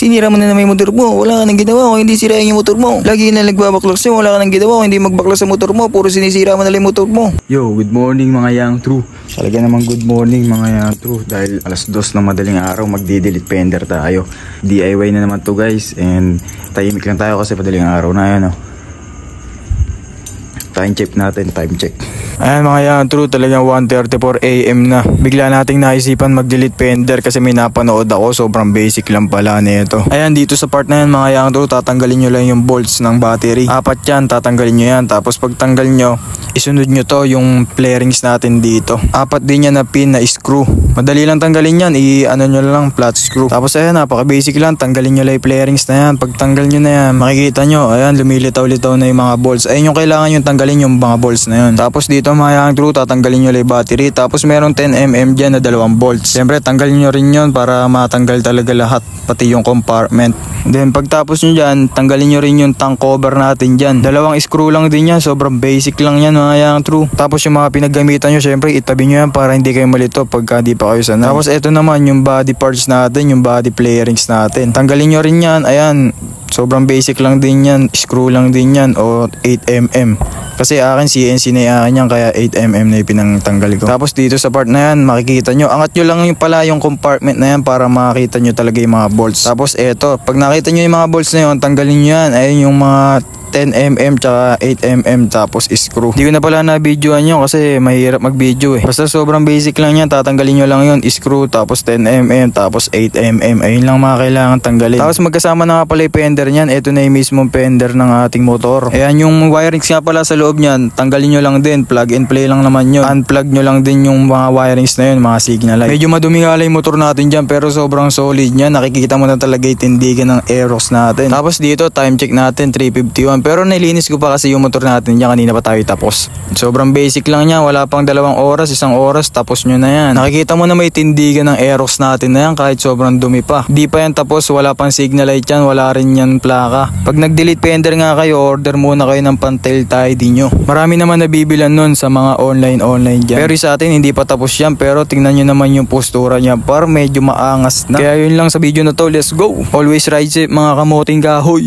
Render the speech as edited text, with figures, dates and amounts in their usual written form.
Sinira mo na naman yung motor mo. Wala ka nang ginawa kung hindi sirain yung motor mo. Lagi na nagbabaklas yun. Wala ka nang ginawa kung hindi magbaklas sa motor mo. Puro sinisira mo na lang yung motor mo. Yo, good morning mga Yang True. Talaga namang good morning mga Yang True. Dahil alas 2 ng madaling araw magdi-delete fender tayo. DIY na naman to guys. And tahimik lang tayo kasi madaling araw na yan. Time check natin, time check. Ayan mga Yang True, talagang 1:34 AM na. Bigla nating naisipan mag-delete fender kasi may napanood ako. Sobrang basic lang pala nito. Ayan, dito sa part na yan mga Yang True, tatanggalin nyo lang yung bolts ng battery. 4 yan, tatanggalin nyo yan. Tapos pag tanggal nyo, isunod nyo to yung flarings natin dito. 4 din yan na pin na screw. Madali lang tanggalin yan, i-ano nyo lang, flat screw. Tapos ayan, napaka basic lang, tanggalin nyo lang yung flarings na yan. Pag tanggal nyo na yan, makikita nyo, ayan, lumilitaw-litaw na yung mga bolts. Ayun yung kailangan yung tanggalin yung mga bolts na yun. Tapos dito mga Yang True, tatanggalin nyo lang yung battery. Tapos meron 10mm dyan na 2 bolts. Siyempre tanggalin nyo rin yun para matanggal talaga lahat, pati yung compartment. Then pagtapos nyo dyan, tanggalin nyo rin yung tank cover natin dyan. 2 screw lang din yan, sobrang basic lang yan mga Yang True. Tapos yung mga pinaggamitan nyo, siyempre itabi nyo yan para hindi kayo malito pagka di pa kayo sanay. Tapos ito naman yung body parts natin, yung body flarings natin. Tanggalin nyo rin yan, ayan. Sobrang basic lang din yan, screw lang din yan o 8mm. Kasi akin CNC na akin yan, kaya 8mm na yung pinangtanggal ko. Tapos dito sa part na yan, makikita nyo, angat nyo lang yung pala yung compartment na yan para makita nyo talaga yung mga bolts. Tapos eto, pag nakita nyo yung mga bolts na yun, tanggalin nyo yan. Ayun yung mga 10mm tsaka 8mm tapos screw. Hindi ko na pala na-videoan yun kasi mahirap mag-video eh. Basta sobrang basic lang yan, tatanggalin nyo lang yun, screw tapos 10mm tapos 8mm. Ayun lang mga kailangan tanggalin. Tapos magkasama na nga pala yung fender nyan. Ito na yung mismong fender ng ating motor. Ayan yung wirings nga pala sa loob nyan, tanggalin nyo lang din, plug and play lang naman yun. Unplug nyo lang din yung mga wirings na yun, mga signal light. Medyo madumi nga lang yung motor natin dyan pero sobrang solid nyan. Nakikita mo na talaga yung tindigan ng Aerox natin. Tapos dito time check natin 3:51. Pero nilinis ko pa kasi yung motor natin yan, kanina pa tayo tapos. Sobrang basic lang yan, wala pang 2 oras, 1 oras, tapos nyo na yan. Nakikita mo na may tindigan ng Aerox natin na yan kahit sobrang dumi pa. Di pa yan tapos, wala pang signal light yan, wala rin yan plaka. Pag nag-delete fender nga kayo, order muna kayo ng pan-tail tidy nyo. Marami naman nabibilan nun sa mga online dyan. Pero sa atin hindi pa tapos yan, pero tingnan nyo naman yung postura niya, par medyo maangas na. Kaya yun lang sa video na to, let's go! Always ride safe mga kamoting kahoy!